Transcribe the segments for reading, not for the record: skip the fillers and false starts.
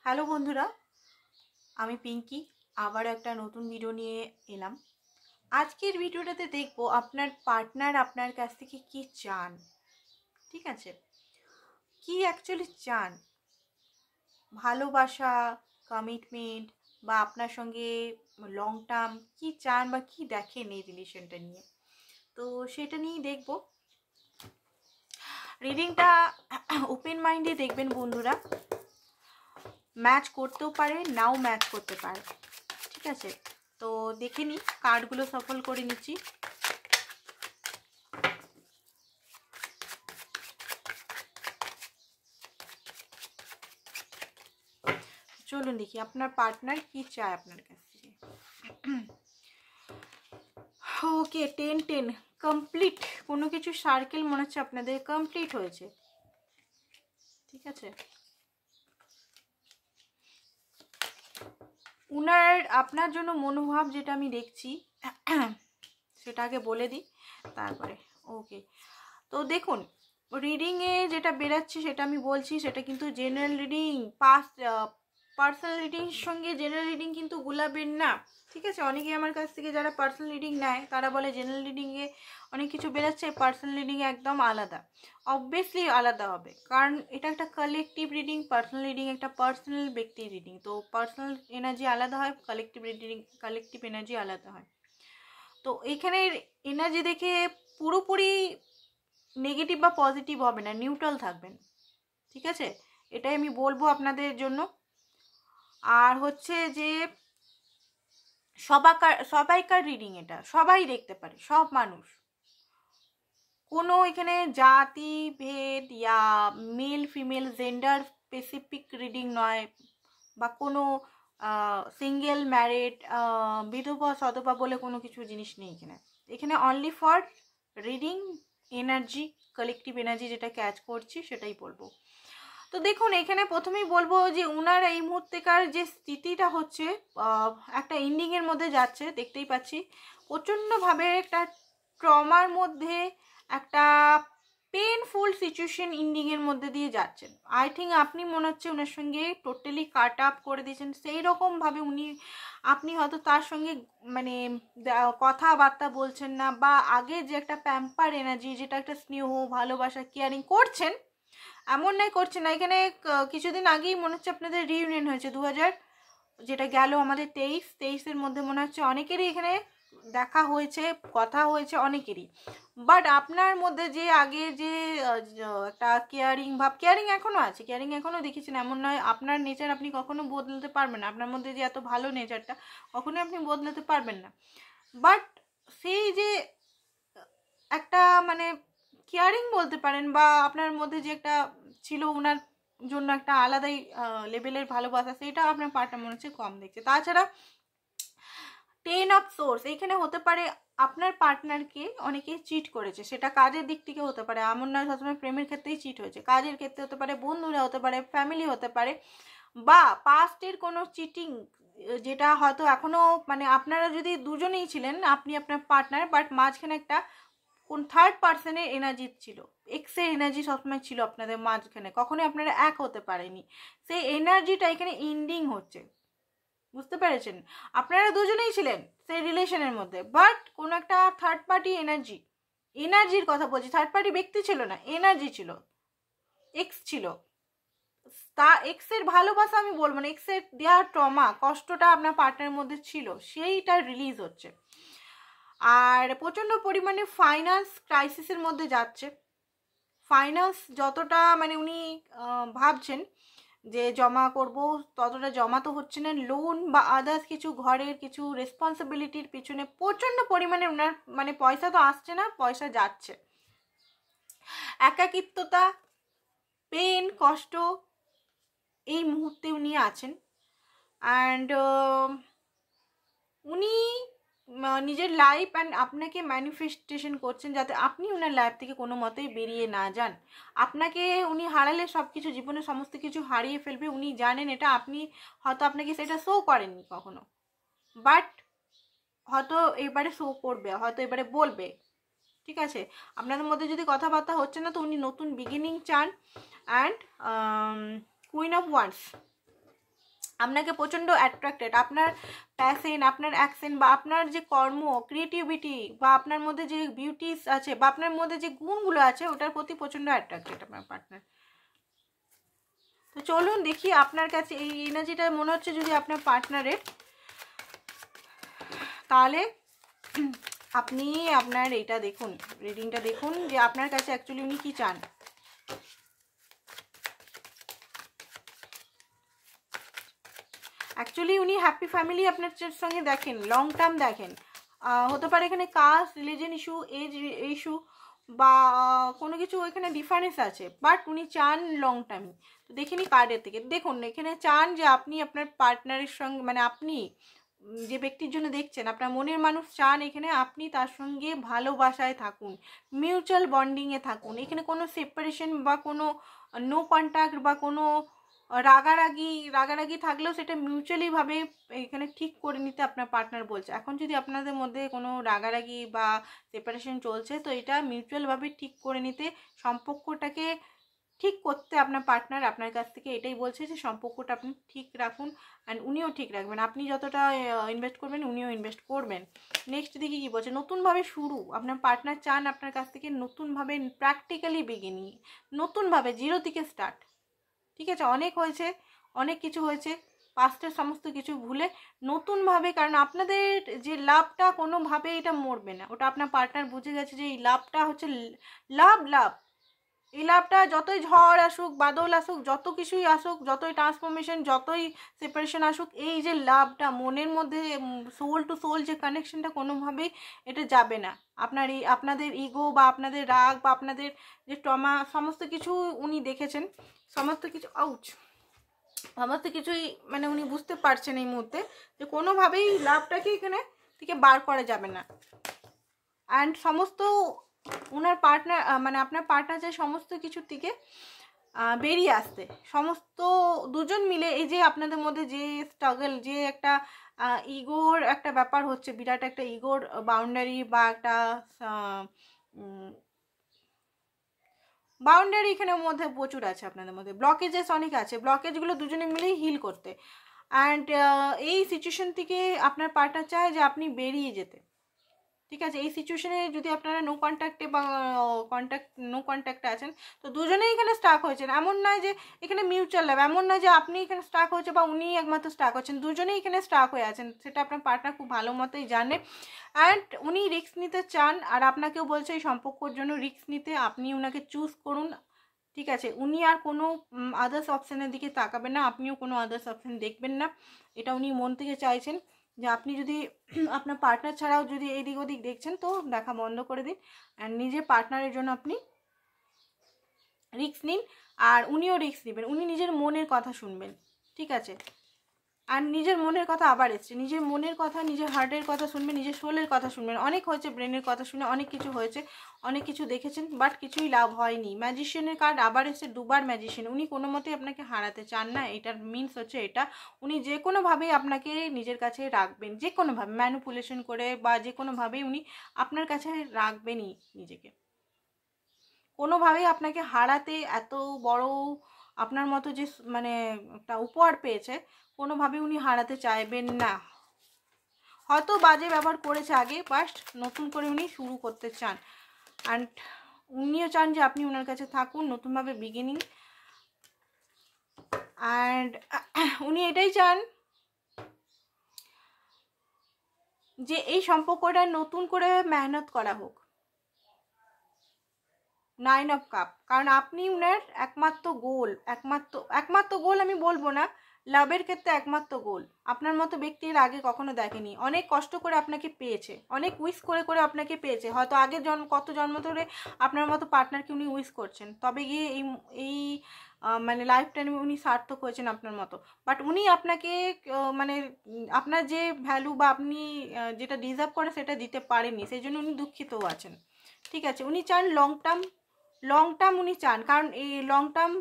Hello বন্ধুরা, আমি পিঙ্কি আবারও একটা নতুন ভিডিও নিয়ে এলাম। আজকের ভিডিওটাতে দেখব আপনার পার্টনার আপনার কাছ থেকে কি চান। ঠিক আছে, কি অ্যাকচুয়ালি চান, ভালোবাসা, কমিটমেন্ট বা আপনার সঙ্গে লং টার্ম কি চান বা কি দেখেন এই রিলেশনটা নিয়ে, তো সেটা নিয়েই দেখব। রিডিংটা ওপেন মাইন্ডে দেখবেন বন্ধুরা, ম্যাচ করতেও পারে নাও ম্যাচ করতে পারে। ঠিক আছে, তো দেখে নিই, কার্ডগুলো সফল করে নিচ্ছি। চলুন দেখি আপনার পার্টনার কি চায় আপনার কাছ থেকে। ওকে, 10-10 কমপ্লিট। কোনো কিছু সার্কেল মনে হচ্ছে আপনাদের কমপ্লিট হয়েছে। ঠিক আছে, উনার আপনার জন্য মনোভাব যেটা আমি দেখছি সেটা আগে বলে দিই তারপরে। ওকে, তো দেখুন রিডিংয়ে যেটা বেরাচ্ছে সেটা আমি বলছি, সেটা কিন্তু জেনারেল রিডিং। পার্সোনাল রিডিংয়ের সঙ্গে জেনারেল রিডিং কিন্তু গুলাবেন না। ঠিক আছে, অনেকেই আমার কাছ থেকে যারা পার্সোনাল রিডিং নেয় তারা বলে জেনারেল রিডিংয়ে অনেক কিছু বেরাচ্ছে, পার্সোনাল রিডিংয়ে একদম আলাদা। অবভিয়াসলি আলাদা হবে, কারণ এটা একটা কালেকটিভ রিডিং। পার্সোনাল রিডিং একটা পার্সোনাল ব্যক্তির রিডিং, তো পার্সোনাল এনার্জি আলাদা হয়, কালেকটিভ এনার্জি আলাদা হয়। তো এখানে এনার্জি দেখে পুরোপুরি নেগেটিভ বা পজিটিভ হবে না, নিউট্রাল থাকবেন। ঠিক আছে, এটাই আমি বলবো আপনাদের জন্য। আর হচ্ছে যে সবাইকার রিডিং, এটা সবাই দেখতে পারে, সব মানুষ। কোনো এখানে জাতি ভেদ ইয়া male female gender specific reading নয়, বা কোনো সিঙ্গেল ম্যারিড বিধবা সধবা বলে কোনো কিছু জিনিস নেই এখানে। এখানে only for reading energy, collective energy যেটা ক্যাচ করছি সেটাই বলবো। তো দেখুন এখানে প্রথমেই বলবো যে উনার এই মুহূর্তেকার যে স্থিতিটা হচ্ছে একটা এন্ডিংয়ের মধ্যে যাচ্ছে, দেখতেই পাচ্ছি। প্রচণ্ডভাবে একটা ট্রমার মধ্যে, একটা পেনফুল সিচুয়েশন এন্ডিংয়ের মধ্যে দিয়ে যাচ্ছেন। আই থিঙ্ক আপনি মনে হচ্ছে ওনার সঙ্গে টোটালি কাট আপ করে দিয়েছেন, সেই রকমভাবে আপনি হয়তো তার সঙ্গে মানে কথাবার্তা বলছেন না, বা আগে যে একটা প্যাম্পার এনার্জি, যেটা একটা স্নেহ ভালোবাসা কেয়ারিং করছেন, এমন নাই করছে না। এখানে কিছুদিন আগেই মনে হচ্ছে আপনাদের রিইউনিয়ন হয়েছে, 2000 যেটা গেল আমাদের 23-23-এর মধ্যে মনে হচ্ছে অনেকেরই এখানে দেখা হয়েছে, কথা হয়েছে অনেকেরই। বাট আপনার মধ্যে যে আগে যে একটা কেয়ারিং ভাব, কেয়ারিং এখনও আছে, কেয়ারিং এখনও দেখেছেন, এমন নয়। আপনার নেচার আপনি কখনো বদলাতে পারবেন না, আপনার মধ্যে যে এত ভালো নেচারটা কখনোই আপনি বদলাতে পারবেন না। বাট সেই যে একটা মানে কেয়ারিং বলতে পারেন, বা আপনার মধ্যে যে একটা ছিল ওনার জন্য একটা আলাদাই লেভেলের ভালোবাসা, সেটা আপনার পার্টনার মনে হচ্ছে কম দেখছে। তাছাড়া 10 অফ সোর্স এইখানে হতে পারে আপনার পার্টনারকে অনেকে চিট করেছে, সেটা কাজের দিক থেকে হতে পারে, এমন নয় সবসময় প্রেমের ক্ষেত্রেই চিট হয়েছে, কাজের ক্ষেত্রে হতে পারে, বন্ধুরা হতে পারে, ফ্যামিলি হতে পারে, বা পাস্টের কোনো চিটিং যেটা হয়তো এখনও মানে আপনারা যদি দুজনেই ছিলেন, আপনি আপনার পার্টনার, বাট মাঝখানে একটা কোন থার্ড পার্সনের এনার্জি ছিল, এক্সের এনার্জি সবসময় ছিল আপনাদের মাঝখানে, কখনোই আপনারা এক হতে পারেনি। সেই এনার্জিটা এখানে এন্ডিং হচ্ছে, বুঝতে পেরেছেন? আপনারা দুজনেই ছিলেন সেই রিলেশনের মধ্যে, বাট কোনো একটা থার্ড পার্টি এনার্জির কথা বলছি, থার্ড পার্টি ব্যক্তি ছিল না, এনার্জি ছিল, এক্স ছিল। তা এক্সের ভালোবাসা আমি বলবো না, এক্সের দেওয়ার ট্রমা, কষ্টটা আপনার পার্টনারের মধ্যে ছিল, সেইটা রিলিজ হচ্ছে। আর প্রচণ্ড পরিমাণে ফাইন্যান্স ক্রাইসিসের মধ্যে যাচ্ছে। ফাইন্যান্স যতটা মানে উনি ভাবছেন যে জমা করব, ততটা জমা তো হচ্ছে না। লোন বা আদার্স কিছু ঘরের কিছু রেসপন্সিবিলিটির পিছনে প্রচণ্ড পরিমাণে ওনার মানে পয়সা তো আসছে না, পয়সা যাচ্ছে। একাকিত্বতা, পেন, কষ্ট এই মুহূর্তে উনি আছেন। অ্যান্ড উনি নিজের লাইফ অ্যান্ড আপনাকে ম্যানিফেস্টেশন করছেন যাতে আপনি ওনার লাইফ থেকে কোনো মতেই বেরিয়ে না যান। আপনাকে উনি হারালে সব কিছু, জীবনে সমস্ত কিছু হারিয়ে ফেলবে, উনি জানেন এটা। আপনি হয়তো আপনাকে সেটা শো করেননি কখনো, বাট হয়তো এবারে শো করবে, হয়তো এবারে বলবে। ঠিক আছে, আপনাদের মধ্যে যদি কথাবার্তা হচ্ছে না, তো উনি নতুন বিগিনিং চান। অ্যান্ড কুইন অফ ওয়ান্স, আপনাকে প্রচণ্ড অ্যাট্রাক্টেড, আপনার প্যাশন, আপনার অ্যাকশন বা আপনার যে কর্ম, ক্রিয়েটিভিটি বা আপনার মধ্যে যে বিউটিস আছে বা আপনার মধ্যে যে গুণগুলো আছে ওটার প্রতি প্রচণ্ড অ্যাট্রাক্টেড আপনার পার্টনার। তো চলুন দেখি আপনার কাছে এই এনার্জিটা মনে হচ্ছে যদি আপনার পার্টনারের, তাহলে আপনি আপনার এটা দেখুন, রিডিংটা দেখুন যে আপনার কাছে অ্যাকচুয়ালি উনি কী চান। অ্যাকচুয়ালি উনি হ্যাপি ফ্যামিলি আপনার সঙ্গে দেখেন, লং টার্ম দেখেন। হতে পারে এখানে caste, religion issue, age issue বা কোনো কিছু এখানে ডিফারেন্স আছে, বাট উনি চান লং টার্ম। তো দেখিনি কার্ডের থেকে দেখুন, এখানে চান যে আপনি আপনার পার্টনারের সঙ্গে, মানে আপনি যে ব্যক্তির জন্য দেখছেন, আপনার মনের মানুষ চান এখানে আপনি তার সঙ্গে ভালোবাসায় থাকুন, মিউচুয়াল বন্ডিংয়ে থাকুন। এখানে কোনো সেপারেশন বা কোনো নো কন্ট্যাক্ট বা কোনো রাগারাগি থাকলেও সেটা মিউচুয়ালিভাবে এখানে ঠিক করে নিতে আপনার পার্টনার বলছে। এখন যদি আপনাদের মধ্যে কোনো রাগারাগি বা সেপারেশন চলছে, তো এটা মিউচুয়ালভাবে ঠিক করে নিতে, সম্পর্কটাকে ঠিক করতে আপনার পার্টনার আপনার কাছ থেকে এটাই বলছে যে সম্পর্কটা আপনি ঠিক রাখুন, অ্যান্ড উনিও ঠিক রাখবেন। আপনি যতটা ইনভেস্ট করবেন উনিও ইনভেস্ট করবেন। নেক্সট দিকে কী বলছে, নতুনভাবে শুরু। আপনার পার্টনার চান আপনার কাছ থেকে নতুনভাবে, প্র্যাকটিক্যালি বিগিনিং, নতুনভাবে জিরো থেকে স্টার্ট। ঠিক আছে, অনেক হয়েছে, অনেক কিছু হয়েছে, পাস্টের সমস্ত কিছু ভুলে নতুনভাবে, কারণ আপনাদের যে লাভটা কোনোভাবে এটা মরবে না, ওটা আপনার পার্টনার বুঝে গেছে যে এই লাভটা হচ্ছে লাভ। এই লাভটা যতই ঝড় আসুক, বাদল আসুক, যত কিছুই আসুক, যতই ট্রান্সফরমেশন, যতই সেপারেশন আসুক, এই যে লাভটা মনের মধ্যে সোল টু সোল যে কানেকশনটা, কোনোভাবেই এটা যাবে না। আপনাদের ইগো বা আপনাদের রাগ বা আপনাদের যে ট্রমা, সমস্ত কিছু উনি দেখেছেন, সমস্ত কিছুই মানে উনি বুঝতে পারছেন এই মুহূর্তে যে কোনোভাবেই লাভটাকে এখানে থেকে বার করা যাবে না। অ্যান্ড সমস্ত ওনার পার্টনার, মানে আপনার পার্টনার চাই সমস্ত কিছুর থেকে বেরিয়ে আসতে, সমস্ত দুজন মিলে। এই যে আপনাদের মধ্যে যে স্ট্রাগল, যে একটা ইগোর একটা ব্যাপার হচ্ছে, বিরাট একটা ইগোর বাউন্ডারি বা একটা বাউন্ডারি এখানের মধ্যে প্রচুর আছে, আপনাদের মধ্যে ব্লকেজেস অনেক আছে, ব্লকেজগুলো দুজনে মিলেই হিল করতে। অ্যান্ড এই সিচুয়েশন থেকে আপনার পার্টনার চায় যে আপনি বেরিয়ে যেতে। ঠিক আছে, এই সিচুয়েশনে যদি আপনারা নো কন্ট্যাক্টে আছেন, তো দুজনেই এখানে স্টাক হয়েছেন। এমন নয় যে এখানে মিউচুয়াল লাভ, এমন নয় যে আপনি এখানে স্টাক হয়েছে বা উনি একমাত্র স্টাক হচ্ছেন, দুজনেই এখানে স্টাক হয়ে আছেন, সেটা আপনার পার্টনার খুব ভালো মতোই জানে। অ্যান্ড উনি রিস্ক নিতে চান, আর আপনাকেও বলছে এই সম্পর্কর জন্য রিস্ক নিতে, আপনি ওনাকে চুজ করুন। ঠিক আছে, উনি আর কোনো আদার্স অপশানের দিকে তাকাবেন না, আপনিও কোনো আদার্স অপশান দেখবেন না, এটা উনি মন থেকে চাইছেন। যে আপনি যদি আপনার পার্টনার ছাড়াও যদি এদিক ওদিক দেখছেন, তো দেখা বন্ধ করে দিন, অ্যান্ড নিজের পার্টনারের জন্য আপনি রিস্ক নিন, আর উনিও রিস্ক নেবেন, উনি নিজের মনের কথা শুনবেন। ঠিক আছে, আর নিজের মনের কথা আবার এসছে, নিজের মনের কথা, নিজের হার্টের কথা শুনবেন, নিজের সোলের কথা শুনবেন। অনেক হয়েছে ব্রেনের কথা শুনে, অনেক কিছু হয়েছে, অনেক কিছু দেখেছেন, বাট কিছুই লাভ হয়নি। ম্যাজিশিয়ানের কার্ড আবার এসছে, দুবার ম্যাজিশিয়ান। উনি কোনো মতেই আপনাকে হারাতে চান না, এটার মিনস হচ্ছে এটা। উনি যে কোনোভাবেই আপনাকে নিজের কাছে রাখবেন, যে কোনোভাবে ম্যানিপুলেশন করে বা যে কোনোভাবেই উনি আপনার কাছে রাখবেনই নিজেকে। কোনোভাবেই আপনাকে হারাতে, এত বড় আপনার মতো যে মানে একটা উপহার পেয়েছে, কোনোভাবে উনি হারাতে চাইবেন না। হয়তো বাজে ব্যবহার করেছে আগে, বাট নতুন করে উনি শুরু করতে চান, অ্যান্ড উনিও চান যে আপনি ওনার কাছে থাকুন, নতুনভাবে বিগিনিং। অ্যান্ড উনি এটাই চান যে এই সম্পর্কটা নতুন করে মেহনত করা হোক। 9 অফ কাপ, কারণ আপনি উনার একমাত্র গোল আমি বলবো না, লাভের ক্ষেত্রে একমাত্র গোল। আপনার মতো ব্যক্তির আগে কখনো দেখেনি, অনেক কষ্ট করে আপনাকে পেয়েছে, অনেক উইশ করে আপনাকে পেয়েছে। হয়তো আগের কত জন্ম ধরে আপনার মতো পার্টনারকে উনি উইশ করছেন, তবে গিয়ে এই মানে লাইফ টাইমে উনি সার্থক হয়েছেন আপনার মতো। বাট উনি আপনাকে মানে আপনার যে ভ্যালু বা আপনি যেটা ডিজার্ভ করে সেটা দিতে পারেননি, সেই জন্য উনি দুঃখিতও আছেন। ঠিক আছে, উনি চান লং টার্ম উনি চান, কারণ এই লং টার্ম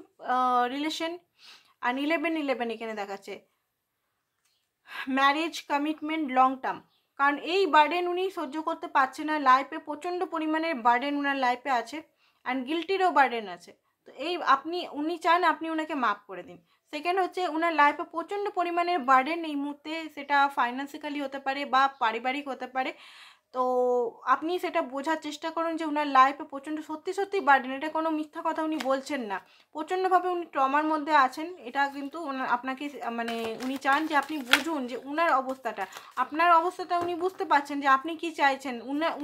রিলেশন। আর 11 এখানে দেখাচ্ছে ম্যারেজ, কমিটমেন্ট, লং টার্ম। কারণ এই বার্ডেন উনি সহ্য করতে পারছে না, লাইফে প্রচণ্ড পরিমাণে বার্ডেন ওনার লাইফে আছে, অ্যান্ড গিল্টিরও বার্ডেন আছে। তো উনি চান আপনি ওনাকে মাফ করে দিন। সেকেন্ড হচ্ছে ওনার লাইফে প্রচণ্ড পরিমাণের বার্ডেন এই মুহূর্তে, সেটা ফাইন্যান্সিক্যালি হতে পারে বা পারিবারিক হতে পারে। তো আপনি সেটা বোঝার চেষ্টা করুন যে ওনার লাইফে প্রচণ্ড সত্যি সত্যি বার্ডেন, এটা কোনো মিথ্যা কথা উনি বলছেন না, প্রচণ্ডভাবে উনি ট্রমার মধ্যে আছেন। এটা কিন্তু ওনার আপনাকে মানে উনি চান যে আপনি বুঝুন যে উনার অবস্থাটা, আপনার অবস্থাটা উনি বুঝতে পারছেন যে আপনি কি চাইছেন,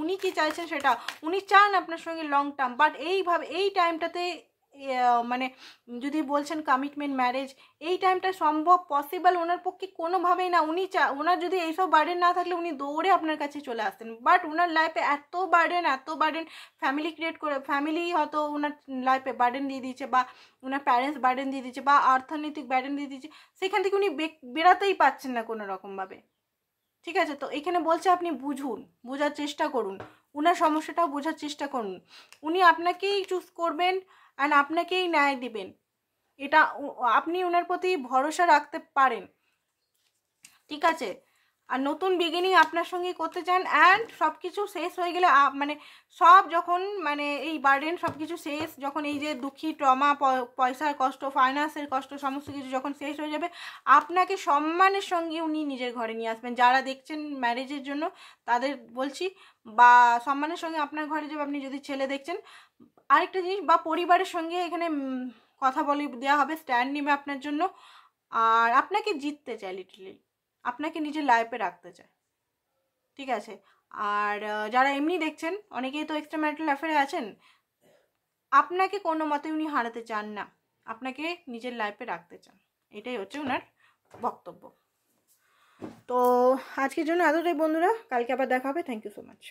উনি কি চাইছেন সেটা উনি চান আপনার সঙ্গে লং টার্ম। বাট এইভাবে এই টাইমটাতে মানে যদি বলছেন কমিটমেন্ট ম্যারেজ, এই টাইমটা সম্ভব পসিবল ওনার পক্ষে কোনোভাবেই না। ওনার যদি এইসব বার্ডেন না থাকলে উনি দৌড়ে আপনার কাছে চলে আসতেন। বাট ওনার লাইফে এত বার্ডেন ফ্যামিলি ক্রিয়েট করে, ফ্যামিলি হয়তো ওনার লাইফে বার্ডেন দিয়ে দিয়েছে, বা ওনার প্যারেন্টস বার্ডেন দিয়ে দিয়েছে, বা অর্থনৈতিক বার্ডেন দিয়ে দিয়েছে, সেখান থেকে উনি বেরাতেই পাচ্ছেন না কোনো রকমভাবে। ঠিক আছে, তো এখানে বলছে আপনি বুঝুন, বোঝার চেষ্টা করুন, ওনার সমস্যাটাও বোঝার চেষ্টা করুন। উনি আপনাকেই চুজ করবেন অ্যান্ড আপনাকেই ন্যায় দিবেন, এটা আপনি ওনার প্রতি ভরসা রাখতে পারেন। ঠিক আছে, আর নতুন বিগিনিং আপনার সঙ্গে করতে চান। অ্যান্ড সব কিছু শেষ হয়ে গেলে মানে সব যখন মানে এই বার্ডেন সব কিছু শেষ, যখন এই যে দুঃখী ট্রমা, পয়সার কষ্ট, ফাইন্যান্সের কষ্ট, সমস্ত কিছু যখন শেষ হয়ে যাবে, আপনাকে সম্মানের সঙ্গে উনি নিজের ঘরে নিয়ে আসবেন। যারা দেখছেন ম্যারেজের জন্য তাদের বলছি, বা সম্মানের সঙ্গে আপনার ঘরে যাবে। আপনি যদি ছেলে দেখছেন, আরেকটা জিনিস, বা পরিবারের সঙ্গে এখানে কথা বলে দেওয়া হবে, স্ট্যান্ড নেবে আপনার জন্য, আর আপনাকে জিততে চায়, লিটারালি আপনাকে নিজের লাইফে রাখতে চায়। ঠিক আছে, আর যারা এমনি দেখছেন, অনেকেই তো এক্সট্রা ম্যারিটাল অ্যাফেয়ারে আছেন, আপনাকে কোনো মতে উনি হারাতে চান না, আপনাকে নিজের লাইফে রাখতে চান, এটাই হচ্ছে ওনার বক্তব্য। তো আজকের জন্য এতটাই বন্ধুরা, কালকে আবার দেখা হবে। Thank you so much.